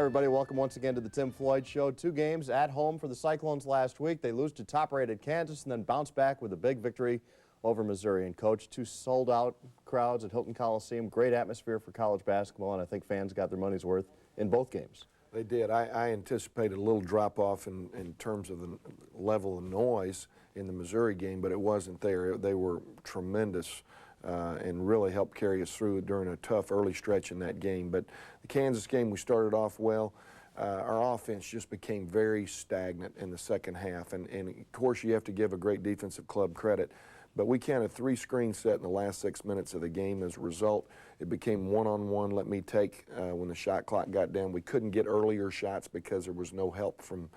everybody. Welcome once again to the Tim Floyd Show. 2 games at home for the Cyclones last week. They lose to top-rated Kansas and then bounce back with a big victory over Missouri. And, Coach, 2 sold-out crowds at Hilton Coliseum. Great atmosphere for college basketball, and I think fans got their money's worth in both games. They did. I anticipated a little drop-off in terms of the level of noise in the Missouri game, but it wasn't there. They were tremendous and really helped carry us through during a tough early stretch in that game. But the Kansas game, we started off well. Our offense just became very stagnant in the second half. And of course, you have to give a great defensive club credit. But we counted 3 screens set in the last 6 minutes of the game. As a result, it became one-on-one, let me take, when the shot clock got down. We couldn't get earlier shots because there was no help from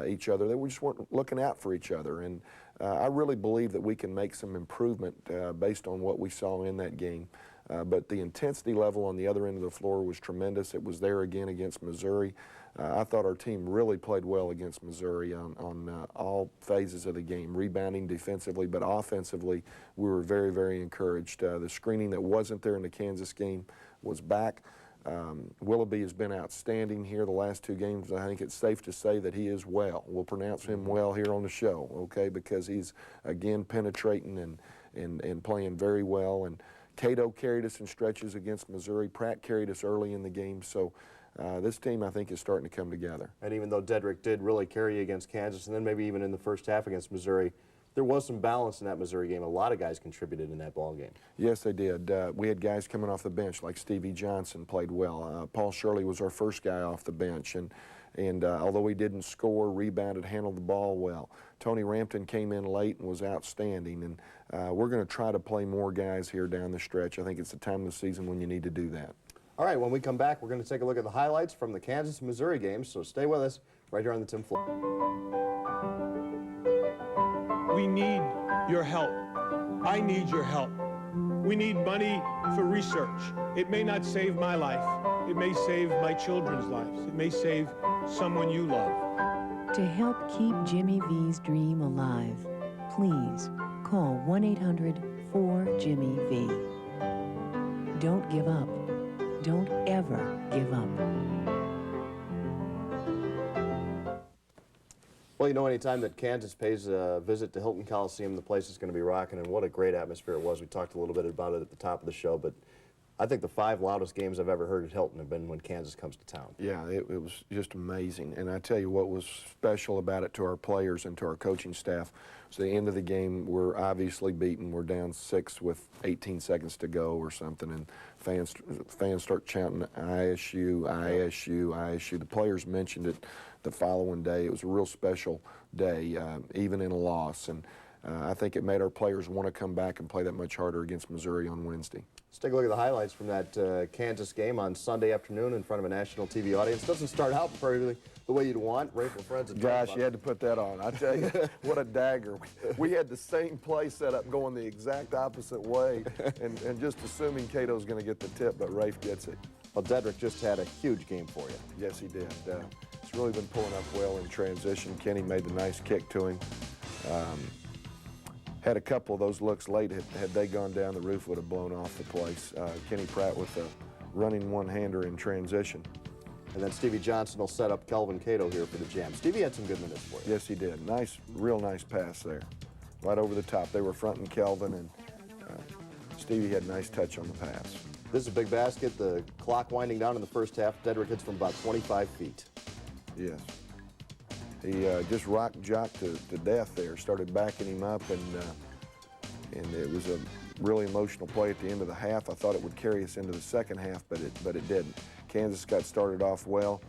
each other. They just weren't looking out for each other. And I really believe that we can make some improvement based on what we saw in that game. But the intensity level on the other end of the floor was tremendous. It was there again against Missouri. I thought our team really played well against Missouri on all phases of the game, rebounding defensively, but offensively we were very, very encouraged. The screening that wasn't there in the Kansas game was back. Willoughby has been outstanding here the last 2 games. I think it's safe to say that he is well. We'll pronounce him well here on the show, okay, because he's, again, penetrating and playing very well. And Cato carried us in stretches against Missouri. Pratt carried us early in the game. So this team, I think, is starting to come together. And even though Dedrick did really carry you against Kansas and then maybe even in the first half against Missouri, there was some balance in that Missouri game. A lot of guys contributed in that ball game. Yes, they did. We had guys coming off the bench, like Stevie Johnson played well. Paul Shirley was our first guy off the bench, and although he didn't score, rebounded, handled the ball well. Tony Rampton came in late and was outstanding, and we're going to try to play more guys here down the stretch. I think it's the time of the season when you need to do that. All right, when we come back, we're going to take a look at the highlights from the Kansas-Missouri games, so stay with us right here on the Tim Floyd. We need your help. I need your help. We need money for research. It may not save my life. It may save my children's lives. It may save someone you love. To help keep Jimmy V's dream alive, please call 1-800-4-JIMMY-V. Don't give up. Don't ever give up. Well, you know, anytime that Kansas pays a visit to Hilton Coliseum, the place is going to be rocking, and what a great atmosphere it was. We talked a little bit about it at the top of the show, but I think the 5 loudest games I've ever heard at Hilton have been when Kansas comes to town. Yeah, it was just amazing. And I tell you what was special about it to our players and to our coaching staff was the end of the game, we're obviously beaten. We're down 6 with 18 seconds to go or something, and fans start chanting ISU, ISU, ISU. The players mentioned it the following day. It was a real special day, even in a loss. And I think it made our players want to come back and play that much harder against Missouri on Wednesday. Let's take a look at the highlights from that Kansas game on Sunday afternoon in front of a national TV audience. Doesn't start out perfectly the way you'd want. Rayful Friends. Gosh, you had to put that on. I tell you, what a dagger. We had the same play set up going the exact opposite way, and just assuming Cato's going to get the tip, but Rafe gets it. Well, Dedrick just had a huge game for you. Yes, he did. He's really been pulling up well in transition. Kenny made the nice kick to him. Had a couple of those looks late. Had they gone down, the roof would have blown off the place. Kenny Pratt with a running one-hander in transition. And then Stevie Johnson will set up Kelvin Cato here for the jam. Stevie had some good minutes for you. Yes, he did. Nice, real nice pass there. Right over the top. They were fronting Kelvin, and Stevie had a nice touch on the pass. This is a big basket. The clock winding down in the first half. Dedrick hits from about 25 feet. Yes. He just rocked Jock to death there, started backing him up, and it was a really emotional play at the end of the half. I thought it would carry us into the second half, but it didn't. Kansas got started off well.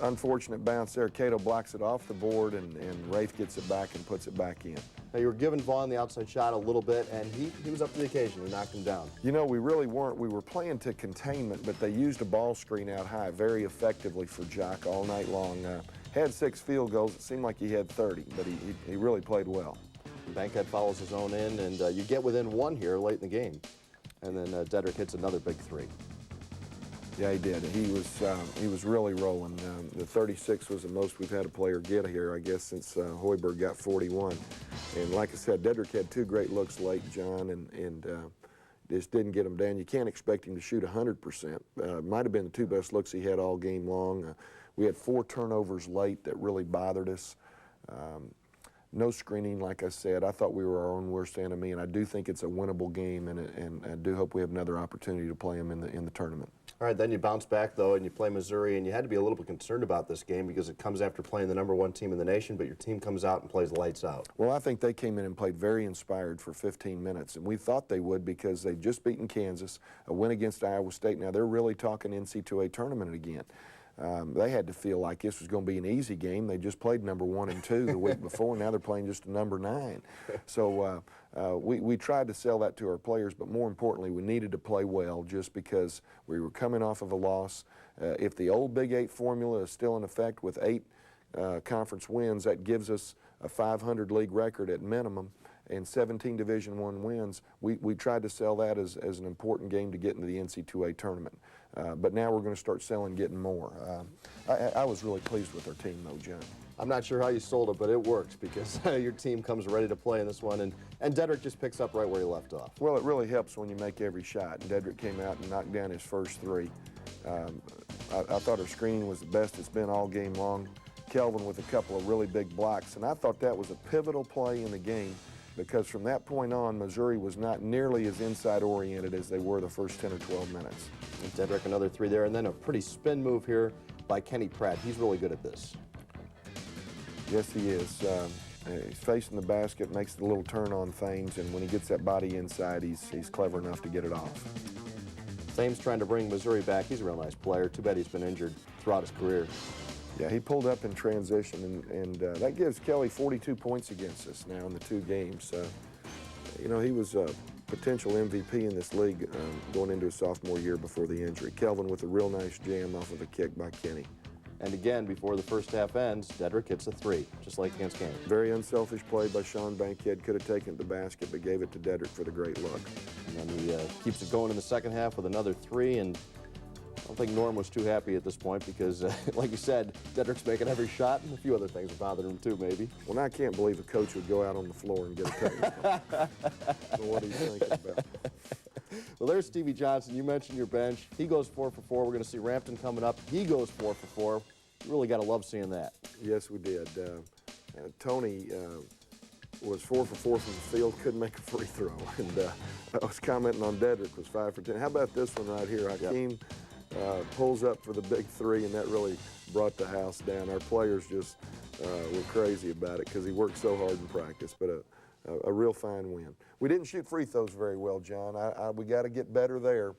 Unfortunate bounce there. Cato blocks it off the board, and Rafe gets it back and puts it back in. Now, you were giving Vaughn the outside shot a little bit, and he was up to the occasion. He knocked him down. You know, we really weren't. We were playing to containment, but they used a ball screen out high very effectively for Jock all night long. Had 6 field goals. It seemed like he had 30, but he really played well. Bankhead follows his own in, and you get within 1 here late in the game. And then Dedrick hits another big 3. Yeah, he did. He was really rolling. The 36 was the most we've had a player get here, I guess, since Hoiberg got 41. And like I said, Dedrick had 2 great looks late, John, and just didn't get them down. You can't expect him to shoot 100%. Might have been the two best looks he had all game long. We had 4 turnovers late that really bothered us. No screening, like I said. I thought we were our own worst enemy, and I do think it's a winnable game, and I do hope we have another opportunity to play them in the tournament. All right, then you bounce back, though, and you play Missouri, and you had to be a little bit concerned about this game because it comes after playing the #1 team in the nation, but your team comes out and plays lights out. Well, I think they came in and played very inspired for 15 minutes, and we thought they would because they'd just beaten Kansas, a win against Iowa State. Now, they're really talking NC2A tournament again. They had to feel like this was going to be an easy game. They just played #1 and 2 the week before. Now they're playing just a #9. So we tried to sell that to our players, but more importantly, we needed to play well just because we were coming off of a loss. If the old Big 8 formula is still in effect with 8 conference wins, that gives us a 500 league record at minimum and 17 Division I wins. We tried to sell that as an important game to get into the NC2A tournament. But now we're going to start selling, getting more. I was really pleased with our team, though, John. I'm not sure how you sold it, but it works because your team comes ready to play in this one, and Dedrick just picks up right where he left off. Well, it really helps when you make every shot, and Dedrick came out and knocked down his first 3. I thought our screening was the best it's been all game long. Kelvin with a couple of really big blocks, and I thought that was a pivotal play in the game because from that point on, Missouri was not nearly as inside-oriented as they were the first 10 or 12 minutes. And Dedrick, another 3 there, and then a pretty spin move here by Kenny Pratt. He's really good at this. Yes, he is. He's facing the basket, makes the little turn on things, and when he gets that body inside, he's clever enough to get it off. Thames trying to bring Missouri back. He's a real nice player. Too bad he's been injured throughout his career. Yeah, he pulled up in transition, and that gives Kelly 42 points against us now in the 2 games. You know, he was a potential MVP in this league going into his sophomore year before the injury. Kelvin with a real nice jam off of a kick by Kenny. And again, before the first half ends, Dedrick hits a 3, just like against Kansas. Very unselfish play by Sean Bankhead. Could have taken the basket, but gave it to Dedrick for the great look. And then he keeps it going in the second half with another 3, and I don't think Norm was too happy at this point because, like you said, Dedrick's making every shot, and a few other things are bothering him too, maybe. Well, now I can't believe a coach would go out on the floor and get a technical. So what are you thinking about? Well, there's Stevie Johnson. You mentioned your bench. He goes 4 for 4. We're going to see Rampton coming up. He goes 4 for 4. You really got to love seeing that. Yes, we did. Tony was 4 for 4 from the field, couldn't make a free throw. And I was commenting on Dedrick was 5 for 10. How about this one right here? Hakeem pulls up for the big 3, and that really brought the house down. Our players just were crazy about it because he worked so hard in practice, but a real fine win. We didn't shoot free throws very well, John. We got to get better there.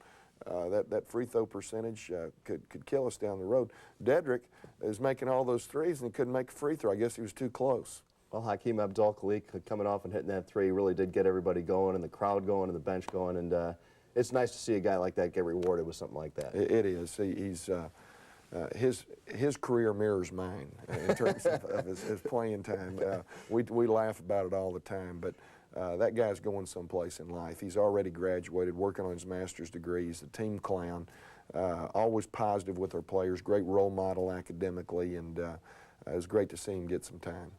That free throw percentage could kill us down the road. Dedrick is making all those threes, and he couldn't make a free throw. I guess he was too close. Well, Hakeem Abdul-Khalik coming off and hitting that 3 really did get everybody going and the crowd going and the bench going, and it's nice to see a guy like that get rewarded with something like that. It is. His career mirrors mine in terms of his playing time. We laugh about it all the time, but that guy's going someplace in life. He's already graduated, working on his master's degree. He's a team clown, always positive with our players, great role model academically, and it was great to see him get some time.